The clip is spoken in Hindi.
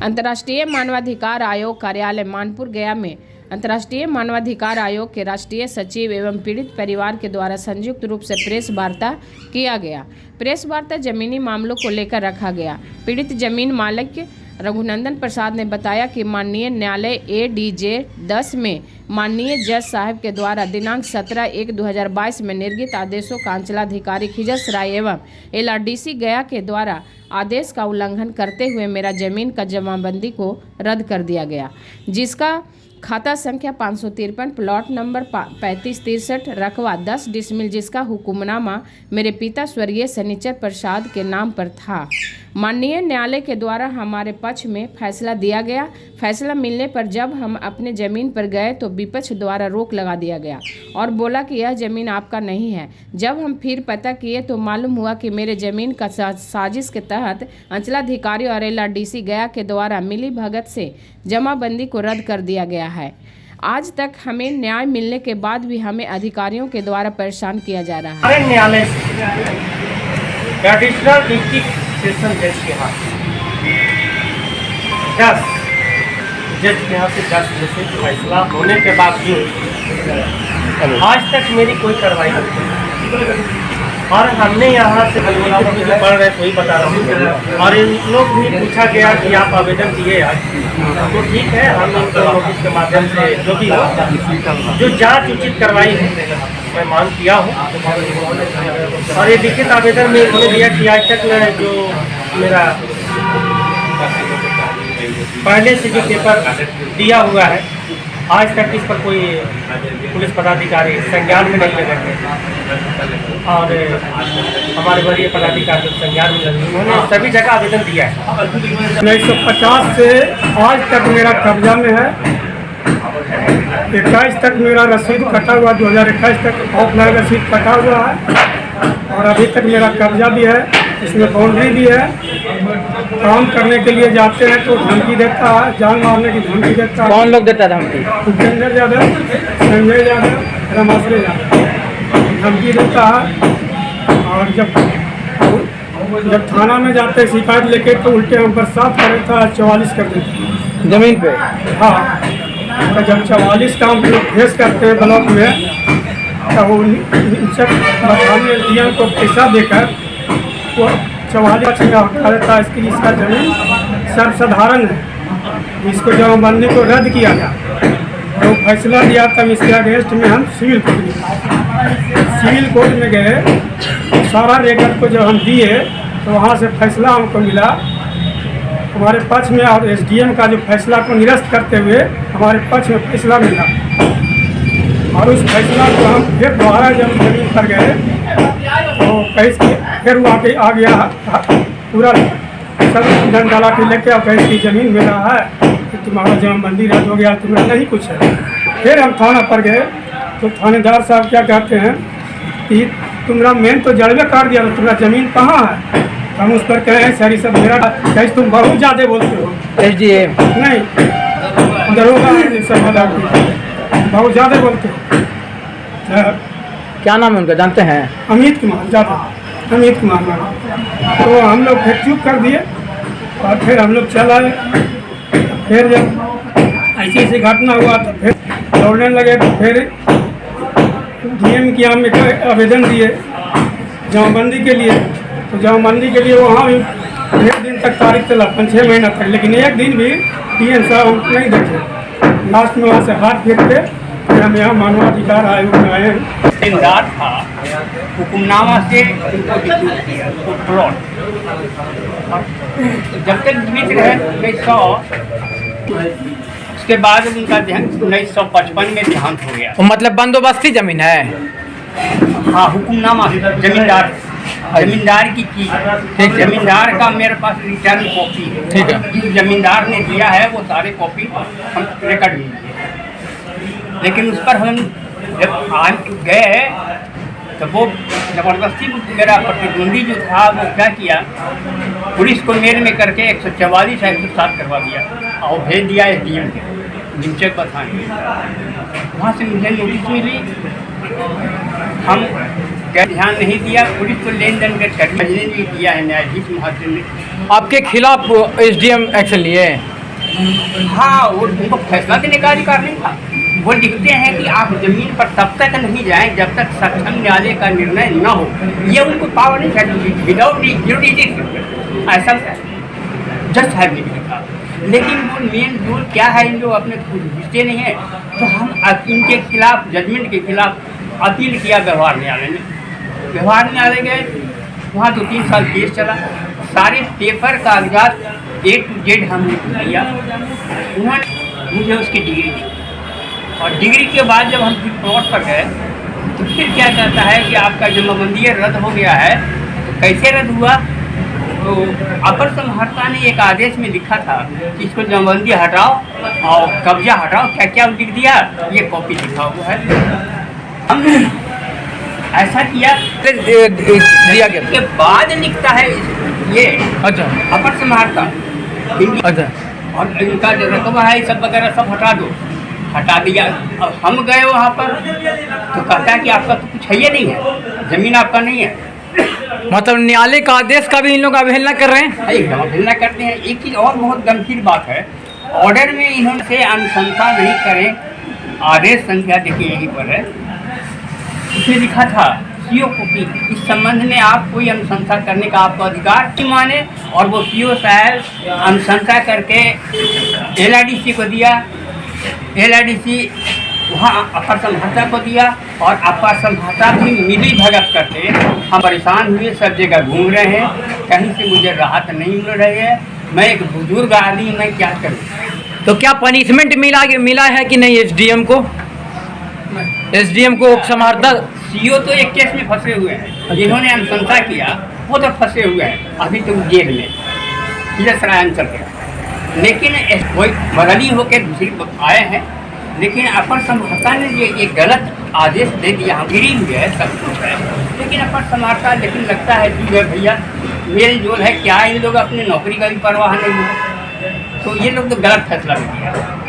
अंतर्राष्ट्रीय मानवाधिकार आयोग कार्यालय मानपुर गया में अंतर्राष्ट्रीय मानवाधिकार आयोग के राष्ट्रीय सचिव एवं पीड़ित परिवार के द्वारा संयुक्त रूप से प्रेस वार्ता किया गया। प्रेस वार्ता जमीनी मामलों को लेकर रखा गया। पीड़ित जमीन मालिक रघुनंदन प्रसाद ने बताया कि माननीय न्यायालय ADJ 10 में माननीय जज साहब के द्वारा दिनांक 17/1/2022 में निर्गत आदेशों का अंचलाधिकारी खिजस राय एवं LRDC गया के द्वारा आदेश का उल्लंघन करते हुए मेरा जमीन का जमाबंदी को रद्द कर दिया गया, जिसका खाता संख्या 553 प्लॉट नंबर 3563 रकबा 10 डिसमिल जिसका हुक्मनामा मेरे पिता स्वर्गीय शनिचर प्रसाद के नाम पर था। माननीय न्यायालय के द्वारा हमारे पक्ष में फैसला दिया गया। फैसला मिलने पर जब हम अपने ज़मीन पर गए तो विपक्ष द्वारा रोक लगा दिया गया और बोला कि यह ज़मीन आपका नहीं है। जब हम फिर पता किए तो मालूम हुआ कि मेरे ज़मीन का साजिश के तहत अंचलाधिकारी और LRDC गया के द्वारा मिली भगत से जमाबंदी को रद्द कर दिया गया है। आज तक हमें न्याय मिलने के बाद भी हमें अधिकारियों के द्वारा परेशान किया जा रहा है। न्यायालय एडिशनल डिस्ट्रिक्ट सेशन जज के हाथ 10 जज के हाथ से 10 जैसे फैसला होने के बावजूद आज तक मेरी कोई कार्रवाई नहीं। और हमने यहाँ से जो पढ़ रहे वही बता रहा हूँ और इन लोग भी पूछा गया कि आप आवेदन दिए आज, तो ठीक है हम उनको नोटिस के माध्यम से जो भी हो जो जांच उचित कार्रवाई है मैं मांग किया हूँ। और ये लिखित आवेदन में उन्होंने दिया कि आज तक जो मेरा पहले से जो पेपर दिया हुआ है आज तक इस पर कोई पुलिस पदाधिकारी संज्ञान में नहीं ले रहे और हमारे वरीय पदाधिकारी संज्ञान में लगे। उन्होंने सभी जगह आवेदन दिया है। 1950 से आज तक मेरा कब्जा में है। 21 तक मेरा रसीद कटा हुआ, 2021 तक ऑफलाइन रसीद कटा हुआ है और अभी तक मेरा कब्जा भी है। इसमें बाउंड्री भी है। काम करने के लिए जाते हैं तो धमकी देता है, जान मारने की धमकी देता है। कौन लोग देता है धमकी? भूपेंद्र यादव, संजय यादव, रमाश्री यादव धमकी देता है। और जब थाना में जाते हैं शिकायत लेके तो उल्टे हम पर साफ कर देता है, 44 कर देते हैं जमीन पे। हाँ, तो जब 44 का हम लोग फेस करते हैं ब्लॉक में तो वो बताने DM को पैसा देकर वो 44 में हटा देता है। इसका जमीन सर्वसाधारण है। इसको जमाबंदी को रद्द किया गया तो फैसला दिया तब इसके अगेंस्ट में हम सिविल कोर्ट में गए। सारा रेकर्ड को जब हम दिए तो वहाँ से फैसला हमको मिला हमारे पक्ष में और SDM का जो फैसला को निरस्त करते हुए हमारे पक्ष में फैसला मिला। और उस फैसला को हम फिर दोबारा जब जमीन पर गए तो कैस फिर वो आ गया पूरा सब दंड डाला के लेके और कैस की ज़मीन मेरा है कि तुम्हारा जमाबंदी रद्द हो गया, तुम्हारा नहीं कुछ है। फिर हम थाना पर गए तो थानेदार साहब क्या कहते हैं कि तुम्हारा मेन तो जड़वे काट दिया, तो तुम्हारा ज़मीन कहाँ है? हम उस पर कहे हैं सर सब मेरा कैसे तुम बहुत ज़्यादा बोलते हो। SDM नहीं दरोगा बहुत ज़्यादा बोलते हो। क्या नाम है उनका जानते हैं? अमित कुमार यादव, अमित कुमार नाम। तो हम लोग फिर चुप कर दिए और फिर हम लोग चल आए। फिर जब ऐसी घटना हुआ तो फिर दौड़ने लगे तो फिर DM की हम एक आवेदन दिए जमाबंदी के लिए। तो जमाबंदी के लिए वहाँ भी 1 दिन तक तारीख चला 5-6 महीना तक, लेकिन एक दिन भी DM साहब हम नहीं देखे। लास्ट में वहाँ से हाथ फेंक के फिर हम यहाँ मानवाधिकार आयोग में आए हैं। जिम्मेदार था हुक्मनामा से उनको डिस्ट्रीब्यूट किया तो प्लॉट जब तक जीवित रहे 1900 उसके बाद उनका देहांत 1955 में देहांत हो गया। तो मतलब बंदोबस्ती जमीन है? हाँ, हुक्मनामा जमींदार की चीज। ठीक है। जमींदार का मेरे पास रिटर्न कॉपी है। ठीक है। जिस जमींदार ने दिया है वो सारे कॉपी हम रिकॉर्ड में, लेकिन उस पर हम जब आज गए तो वो ज़बरदस्ती मेरा प्रतिद्वंदी जो था वो क्या किया, पुलिस को मेल में करके 144 या 107 करवा दिया और भेज दिया SDM के जिनचक बताएँ। वहाँ से मुझे नोटिस मिली, हम क्या ध्यान नहीं दिया, पुलिस को लेन देन कर नहीं दिया है न्यायाधीश महाजन ने। आपके खिलाफ SDM एक्शन लिए? हाँ, वो उनको फैसला देने का अधिकार नहीं था। वो लिखते हैं कि आप जमीन पर तब तक नहीं जाएं जब तक सक्षम न्यायालय का निर्णय न हो। ये उनको पावर नहीं है, विदाउट जुडिशरी ऐसा जस्ट है लिखा। लेकिन वो मेन रूल क्या है, इन लोग अपने कुछ बुझते नहीं है। तो हम इनके खिलाफ, जजमेंट के खिलाफ अपील किया व्यवहार न्यायालय में। व्यवहार न्यायालय गए, वहाँ 2-3 साल केस चला। सारे पेपर कागजात A to Z हमने दिया। उन्होंने मुझे उसकी डिग्री दी, और डिग्री के बाद जब हम प्लॉट पर गए तो फिर क्या कहता है कि आपका जमाबंदी रद्द हो गया है। तो कैसे रद्द हुआ? तो अपर समहर्ता ने एक आदेश में लिखा था कि इसको जमाबंदी हटाओ और कब्जा हटाओ, क्या क्या लिख दिया, ये कॉपी लिखा हुआ है। हमने ऐसा किया, दिया गया के बाद लिखता है ये अच्छा अपर समहर्ता, अच्छा और इनका जो रकबा है सब वगैरह सब हटा दो। हटा दिया। अब हम गए वहाँ पर तो कहता है कि आपका तो कुछ है ही नहीं है, जमीन आपका नहीं है। मतलब न्यायालय का आदेश का भी इन लोग अवहेलना कर रहे हैं। एकदम अवहेलना करते हैं। एक चीज़ और बहुत गंभीर बात है, ऑर्डर में इन्होंने से अनुशंसा नहीं करें। आदेश संख्या देखिए यहीं पर है, उसमें लिखा था सीओ को कि इस संबंध में आप कोई अनुशंसा करने का आपको अधिकार नहीं माने, और वो सीओ साहब अनुशंसा करके LIDC को दिया। LIDC वहाँ अपर समहर्ता को दिया, और अपर समहर्ता भी मिली भगत करते हम परेशान हुए, सब जगह घूम रहे हैं, कहीं से मुझे राहत नहीं मिल रही है। मैं एक बुजुर्ग आदमी, मैं क्या करूँ? तो क्या पनिशमेंट मिला है कि नहीं SDM को? SDM को समहर्ता सीओ तो एक केस में फंसे हुए हैं, जिन्होंने अनुशंसा किया वो तो फंसे हुए हैं, अभी तो जेल में सरायन चल गया। लेकिन कोई बदली होकर दूसरी आए हैं, लेकिन अपर समहर्ता ने ये गलत आदेश दे दिया। गिरी हुई है, सब कुछ है, लेकिन अपर समहर्ता, लेकिन लगता है कि भैया मेल जोल है क्या, इन लोग अपनी नौकरी का भी परवाह नहीं है। तो ये लोग तो गलत फैसला ले लिया।